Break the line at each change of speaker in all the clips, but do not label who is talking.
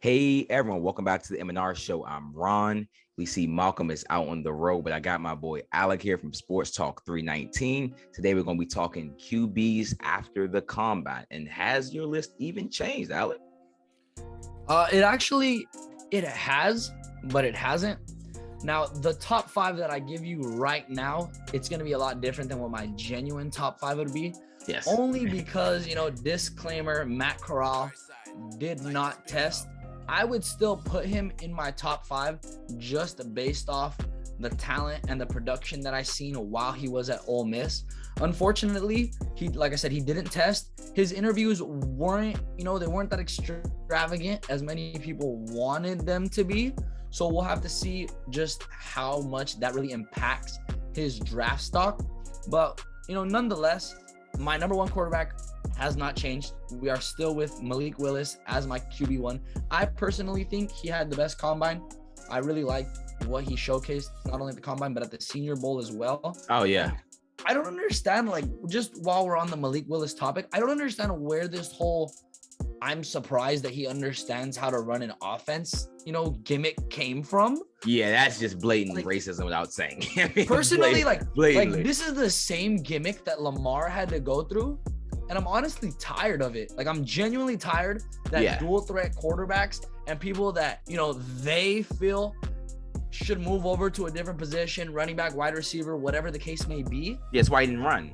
Hey everyone, welcome back to the M&R Show. I'm Ron. We see Malcolm is out on the road, but I got my boy Alec here from Sports Talk 319. Today we're going to be talking QBs after the combine. And has your list even changed, Alec?
It has, but it hasn't. Now, the top five that I give you right now, it's going to be a lot different than what my genuine top five would be.
Yes.
Only because, disclaimer, Matt Corral did not test. I would still put him in my top five just based off the talent and the production that I seen while he was at Ole Miss. Unfortunately, like I said, he didn't test. His interviews weren't, they weren't that extravagant as many people wanted them to be. So we'll have to see just how much that really impacts his draft stock. But, nonetheless, my number one quarterback has not changed. We are still with Malik Willis as my QB1. I personally think he had the best combine. I really liked what he showcased, not only at the combine, but at the Senior Bowl as well.
Oh, yeah.
I don't understand, just while we're on the Malik Willis topic, I don't understand where this whole I'm surprised that he understands how to run an offense, gimmick came from.
Yeah, that's just blatant racism without saying.
Personally, blatantly. This is the same gimmick that Lamar had to go through. And I'm honestly tired of it. I'm genuinely tired that dual threat quarterbacks and people that, they feel should move over to a different position, running back, wide receiver, whatever the case may be.
That's why he didn't run.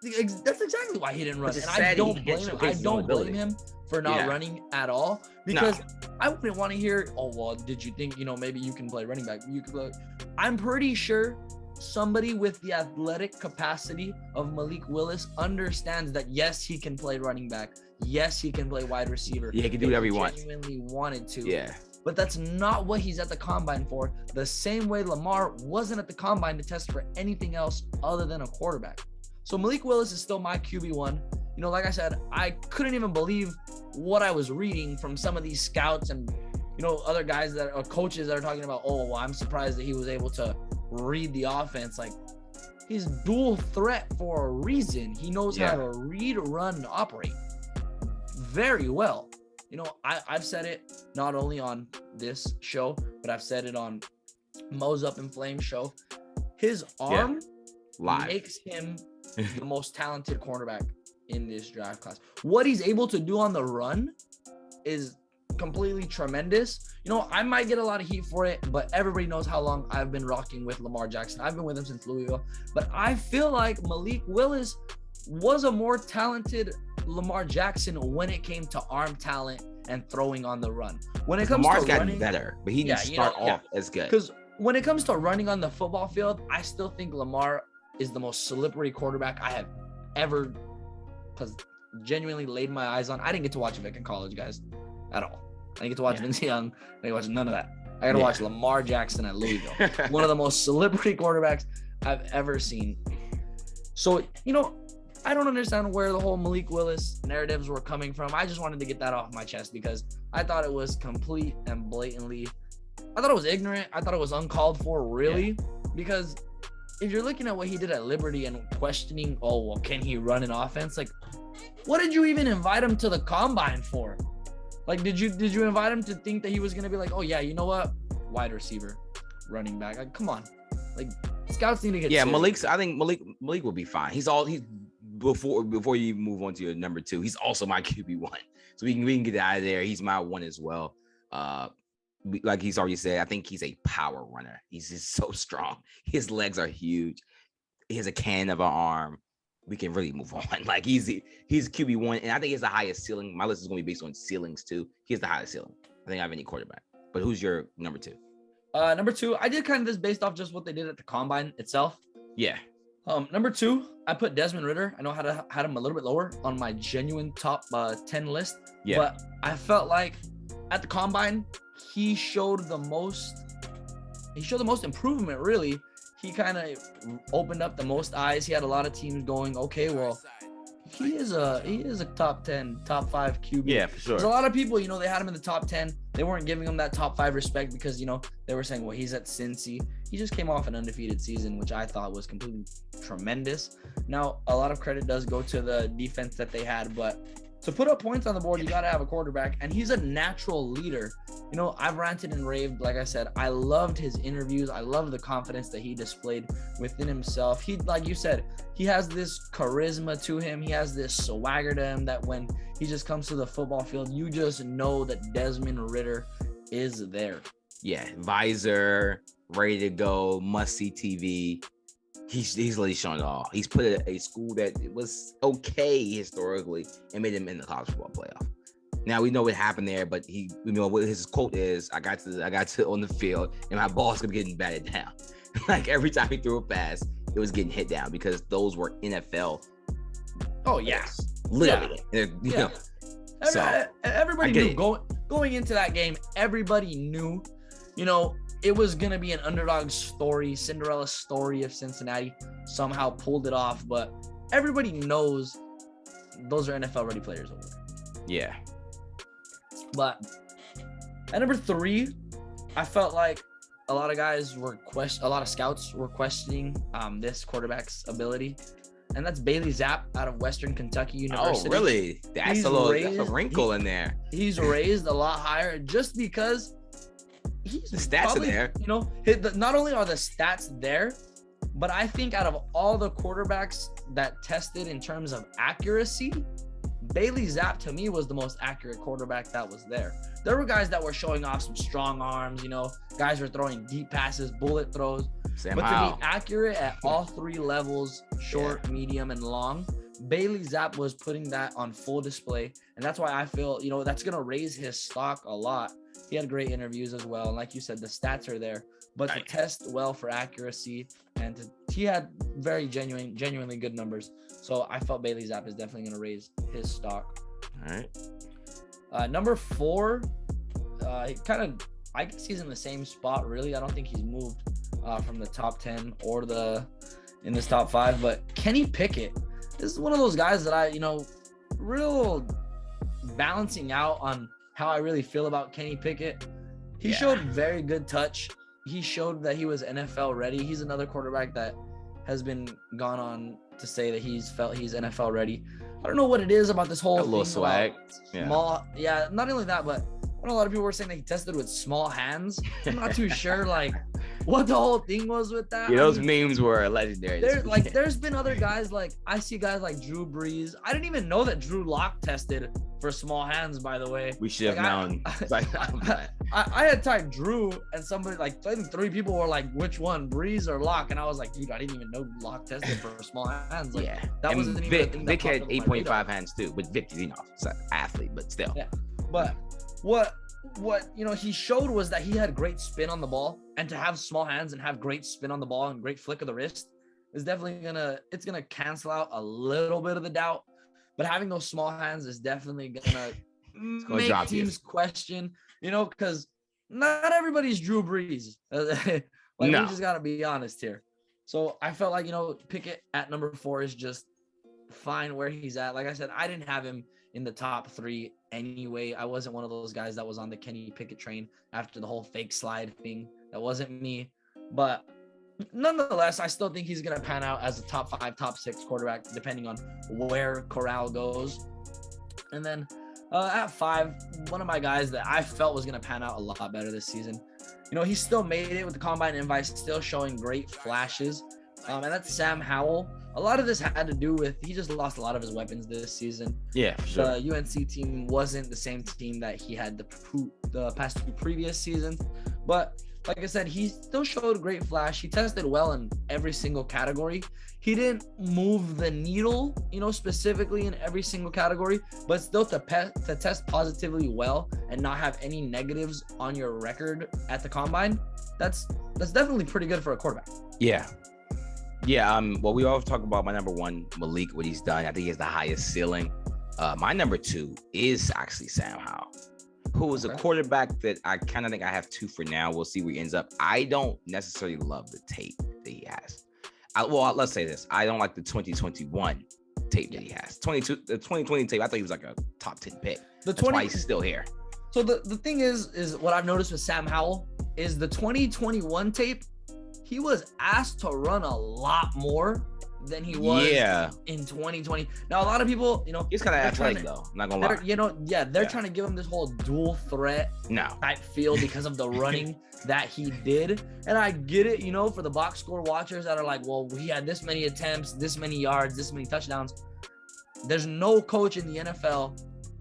That's exactly why he didn't run. And I don't blame him. I don't blame him for not running at all, because I wouldn't want to hear, oh, well, did you think, maybe you can play running back? You could play. I'm pretty sure somebody with the athletic capacity of Malik Willis understands that, yes, he can play running back. Yes, he can play wide receiver.
Yeah, he can do whatever he wants.
Genuinely wanted to.
Yeah.
But that's not what he's at the combine for. The same way Lamar wasn't at the combine to test for anything else other than a quarterback. So Malik Willis is still my QB1. Like I said, I couldn't even believe what I was reading from some of these scouts and, other guys that are coaches that are talking about, oh, well, I'm surprised that he was able to read the offense. He's dual threat for a reason. He knows how to read, run, and operate very well. I've said it not only on this show, but I've said it on Mo's Up in Flames show. His arm makes him the most talented cornerback in this draft class. What he's able to do on the run is completely tremendous. I might get a lot of heat for it, but everybody knows how long I've been rocking with Lamar Jackson. I've been with him since Louisville, but I feel like Malik Willis was a more talented Lamar Jackson when it came to arm talent and throwing on the run. When it comes
Lamar's
to
gotten
running,
better, but he didn't start off as good.
Because when it comes to running on the football field, I still think Lamar is the most slippery quarterback I have ever genuinely laid my eyes on. I didn't get to watch Vic in college, guys, at all. I didn't get to watch Vince Young. I didn't watch none of that. I got to watch Lamar Jackson at Louisville. One of the most slippery quarterbacks I've ever seen. So, I don't understand where the whole Malik Willis narratives were coming from. I just wanted to get that off my chest because I thought it was complete and blatantly. I thought it was ignorant. I thought it was uncalled for, really, because if you're looking at what he did at Liberty and questioning, oh, well, can he run an offense? What did you even invite him to the combine for? Did you invite him to think that he was going to be like, oh, yeah, you know what? Wide receiver, running back. Come on. Scouts need to get serious.
I think Malik will be fine. Before you even move on to your number two, he's also my QB1. So we can get out of there. He's my one as well. Like he's already said, I think he's a power runner. He's just so strong. His legs are huge. He has a cannon of an arm. We can really move on. He's QB1, and I think he has the highest ceiling. My list is going to be based on ceilings too. He has the highest ceiling. I think I have any quarterback. But who's your number two?
Number two, I did kind of this based off just what they did at the combine itself.
Yeah.
Number two, I put Desmond Ridder. I know how to had him a little bit lower on my genuine top 10 list. Yeah. But I felt like at the combine, he showed the most improvement, really. He kind of opened up the most eyes. He had a lot of teams going, okay, well, he is a top 10, top 5 QB.
Yeah, for sure.
There's a lot of people, they had him in the top 10. They weren't giving him that top 5 respect because, they were saying, well, he's at Cincy. He just came off an undefeated season, which I thought was completely tremendous. Now, a lot of credit does go to the defense that they had, but to put up points on the board, you got to have a quarterback, and he's a natural leader. You know, I've ranted and raved. Like I said, I loved his interviews. I love the confidence that he displayed within himself. He, like you said, he has this charisma to him. He has this swagger to him that when he just comes to the football field, you just know that Desmond Ridder is there.
Yeah, visor, ready to go, must-see TV. He's really shown it all. He's put a school that was okay historically and made him in the college football playoff. Now we know what happened there, but we know what his quote is. I got to on the field and my ball's gonna getting batted down. Like every time he threw a pass, it was getting hit down because those were NFL.
Oh yeah,
literally.
Yeah.
You know,
so everybody knew going into that game. Everybody knew, you know, it was going to be an underdog story, Cinderella story if Cincinnati somehow pulled it off. But everybody knows those are NFL-ready players over there.
Yeah.
But at number 3, I felt like a lot of scouts were questioning this quarterback's ability. And that's Bailey Zapp out of Western Kentucky University.
Oh, really? That's a wrinkle in there.
He's raised a lot higher just because the
stats are there.
You know, not only are the stats there, but I think out of all the quarterbacks that tested in terms of accuracy, Bailey Zapp to me was the most accurate quarterback that was there. There were guys that were showing off some strong arms, you know, guys were throwing deep passes, bullet throws. But to be accurate at all 3 levels, short, medium, and long, Bailey Zapp was putting that on full display. And that's why I feel, you know, that's going to raise his stock a lot. He had great interviews as well. And like you said, the stats are there. But to test well for accuracy, and he had very genuinely good numbers. So I felt Bailey Zapp is definitely going to raise his stock.
All right.
Number 4, I guess he's in the same spot, really. I don't think he's moved from the top 10 or in this top 5. But Kenny Pickett, this is one of those guys that I, you know, real balancing out on how I really feel about Kenny Pickett. He showed very good touch. He showed that he was NFL ready. He's another quarterback that has been gone on to say that he's NFL ready. I don't know what it is about this whole
little swag.
Small, not only that, but I know a lot of people were saying that he tested with small hands. I'm not too sure like what the whole thing was with that.
Yeah, those memes were legendary.
There's been other guys, like I see guys like Drew Brees. I didn't even know that Drew Lock tested for small hands, by the way.
We should have known.
I had typed Drew and somebody, like I think 3 people were like, which one, Brees or Lock? And I was like, dude, I didn't even know Lock tested for small hands. Like, that wasn't even a thing.
Vic had 8.5 hands too, but Vic, you know, it's an athlete, but still.
Yeah. But what you know he showed was that he had great spin on the ball, and to have small hands and have great spin on the ball and great flick of the wrist is definitely gonna cancel out a little bit of the doubt. But having those small hands is definitely gonna make teams question, you know, because not everybody's Drew Brees. We just gotta be honest here. So I felt like, you know, Pickett at number 4 is just fine where he's at. Like I said, I didn't have him in the top 3 anyway. I wasn't one of those guys that was on the Kenny Pickett train after the whole fake slide thing. That wasn't me. But nonetheless, I still think he's going to pan out as a top 5, top 6 quarterback, depending on where Corral goes. And then at 5, one of my guys that I felt was going to pan out a lot better this season. You know, he still made it with the combine invite, still showing great flashes. And that's Sam Howell. A lot of this had to do with he just lost a lot of his weapons this season.
Yeah, for sure.
The UNC team wasn't the same team that he had the past 2 previous seasons. But like I said, he still showed a great flash. He tested well in every single category. He didn't move the needle, you know, specifically in every single category, but still to test positively well and not have any negatives on your record at the combine. That's definitely pretty good for a quarterback.
Yeah. Yeah, well, we always talk about my number 1, Malik, what he's done. I think he has the highest ceiling. My number 2 is actually Sam Howell, who is a quarterback that I kind of think I have 2 for now. We'll see where he ends up. I don't necessarily love the tape that he has. Let's say this. I don't like the 2021 tape that he has. The 2020 tape, I thought he was like a top 10 pick. That's why he's still here.
So the thing is what I've noticed with Sam Howell is the 2021 tape, he was asked to run a lot more than he was
Yeah.
in 2020. Now, a lot of people,
He's kind of
they're trying
athletic,
to-
though. I'm not going to lie.
they're trying to give him this whole dual threat
No.
type feel because of the running that he did. And I get it, for the box score watchers that are like, well, he had this many attempts, this many yards, this many touchdowns. There's no coach in the NFL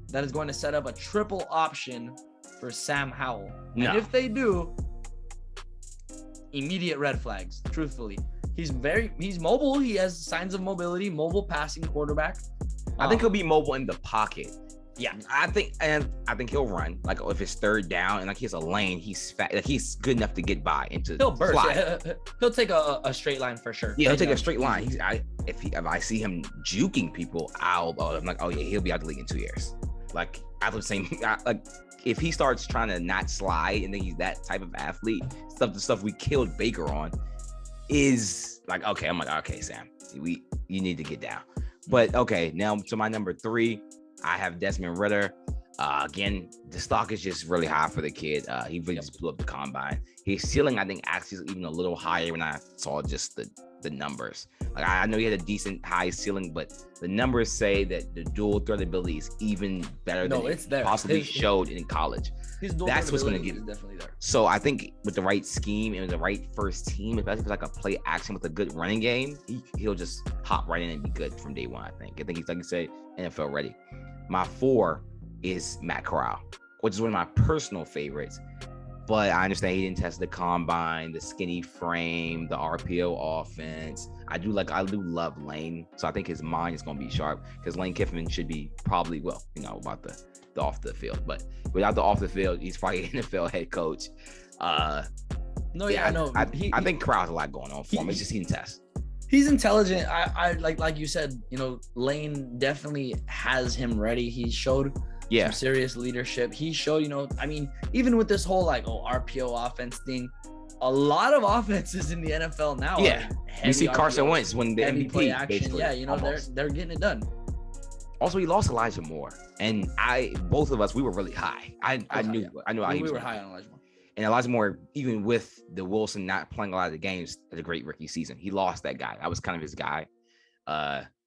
that is going to set up a triple option for Sam Howell.
No.
And if they do, immediate red flags, truthfully. He's mobile. He has signs of mobility, mobile passing quarterback.
I think he'll be mobile in the pocket.
Yeah.
I think he'll run. Like, if it's third down and like he has a lane, he's fat. Like, he's good enough to get by into.
He'll burst.
slide.
Yeah. He'll take a straight line for sure.
Yeah, he'll take a straight line. If I see him juking people, I'm like, oh yeah, he'll be out the league in 2 years. Like, I was saying, like, if he starts trying to not slide and then he's that type of athlete, the stuff we killed Baker on is like, okay, I'm like, okay, Sam, you need to get down. But okay, now to my number 3, I have Desmond Ridder. Again, the stock is just really high for the kid. He really just blew up the combine. His ceiling, I think, actually is even a little higher when I saw just the numbers. Like, I know he had a decent high ceiling, but the numbers say that the dual threat ability is even better than
it's there.
Possibly showed in college. That's what's going to give
is definitely there.
So I think with the right scheme and the right first team, especially if it's like a play action with a good running game, he'll just hop right in and be good from day one. I think he's, like you said, NFL ready. My 4 is Matt Corral, which is one of my personal favorites. But I understand he didn't test the combine, the skinny frame, the RPO offense. I do love Lane, so I think his mind is going to be sharp because Lane Kiffin should be probably about the off the field, but without the off the field, he's probably an NFL head coach. I think Corral's a lot going on for him. It's just he didn't test.
He's intelligent. I like you said, Lane definitely has him ready. He showed some serious leadership. He showed, even with this whole RPO offense thing, a lot of offenses in the NFL now.
Yeah, you see Carson Wentz win the MVP.
Play action.
Basically,
yeah, they're getting it done.
Also, he lost Elijah Moore, and both of us, we were really high. I knew
we were high on Elijah Moore.
And Elijah Moore, even with the Wilson not playing a lot of the games, had a great rookie season. He lost that guy. I was kind of his guy.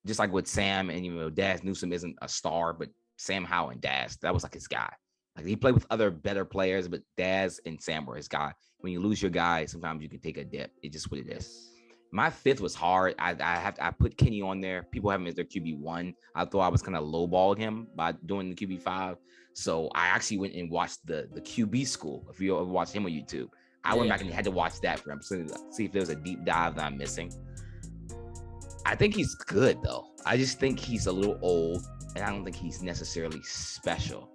Just like with Sam and Daz Newsome isn't a star, but Sam Howell and Daz, that was like his guy. Like, he played with other better players, but Daz and Sam were his guy. When you lose your guy, sometimes you can take a dip. It's just what it is. My 5th was hard. I put Kenny on there. People have him as their QB1. I thought I was kind of lowballing him by doing the QB5. So I actually went and watched the QB school. If you ever watched him on YouTube, I went back and had to watch that for him to see if there was a deep dive that I'm missing. I think he's good, though. I just think he's a little old, and I don't think he's necessarily special.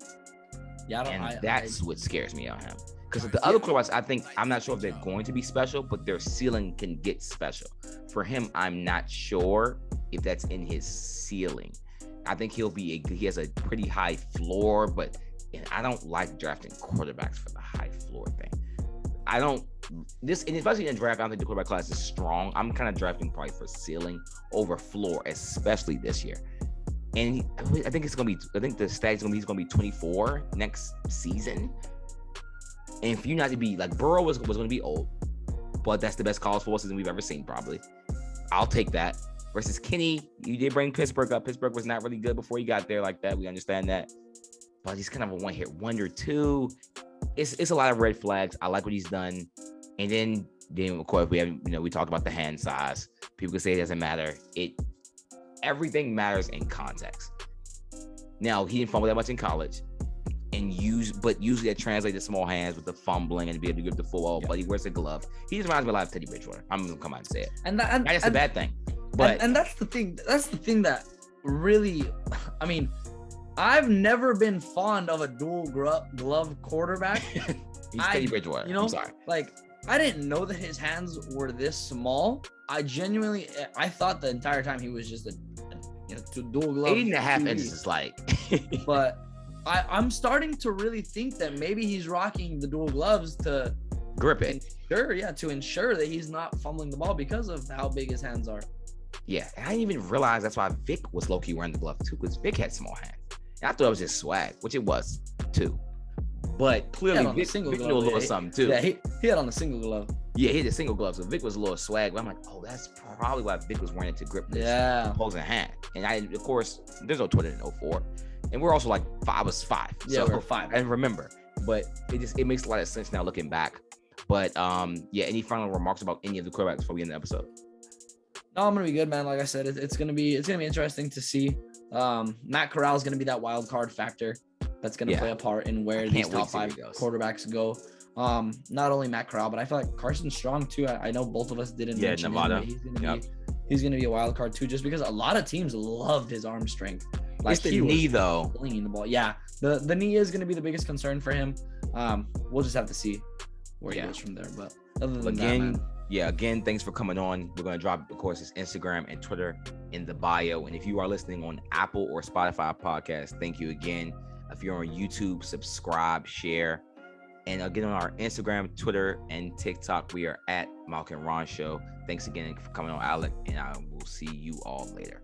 Yeah, that's what scares me on him. Because the other quarterbacks, I'm not sure if they're going to be special, but their ceiling can get special. For him, I'm not sure if that's in his ceiling. I think he has a pretty high floor, but I don't like drafting quarterbacks for the high floor thing. And especially in draft, I don't think the quarterback class is strong. I'm kind of drafting probably for ceiling over floor, especially this year. And I think the stats he's going to be 24 next season. And if you not to be like Burrow was going to be old, but that's the best college football season we've ever seen, probably. I'll take that. Versus Kenny, you did bring Pittsburgh up. Pittsburgh was not really good before he got there like that. We understand that. But he's kind of a one-hit wonder too. It's a lot of red flags. I like what he's done. And then of course we have, we talked about the hand size. People can say it doesn't matter. Everything matters in context. Now, he didn't fumble that much in college. But usually that translates to small hands with the fumbling and be able to grip the football. But he wears a glove. He just reminds me a lot of Teddy Bridgewater. I'm gonna come out and say it. And that's a bad thing. But
that's the thing. That's the thing that really, I've never been fond of a dual glove quarterback.
He's Teddy Bridgewater. I'm sorry.
Like, I didn't know that his hands were this small. I thought the entire time he was just a dual glove.
8.5 inches is like.
But I'm starting to really think that maybe he's rocking the dual gloves to
grip it.
To ensure that he's not fumbling the ball because of how big his hands are.
Yeah, and I didn't even realize that's why Vic was low-key wearing the glove too, because Vic had small hands. And I thought it was just swag, which it was too. But clearly Vic knew a little something too.
Yeah, he had on the single glove.
Yeah, he had a single glove. So Vic was a little swag, but I'm like, oh, that's probably why Vic was wearing it to grip this opposing hand. And of course, there's no Twitter in 04. And we're also like I was 5.
Yeah,
so
we're 5.
I remember. But it makes a lot of sense now looking back. But yeah, any final remarks about any of the quarterbacks before we end the episode?
No, I'm gonna be good, man. Like I said, it's gonna be interesting to see. Matt Corral is gonna be that wild card factor that's gonna play a part in where these top 5 quarterbacks go. Not only Matt Corral, but I feel like Carson Strong too. I know both of us didn't mention
Nevada.
Him, he's gonna be a wild card too, just because a lot of teams loved his arm strength.
Like it's the knee though.
Flinging the ball. Yeah, the knee is gonna be the biggest concern for him. We'll just have to see where he goes from there. But other than that, man.
Again, thanks for coming on. We're going to drop, of course, his Instagram and Twitter in the bio. And if you are listening on Apple or Spotify podcast, thank you again. If you're on YouTube, subscribe, share. And again, on our Instagram, Twitter, and TikTok, we are at M&R Show. Thanks again for coming on, Alec. And I will see you all later.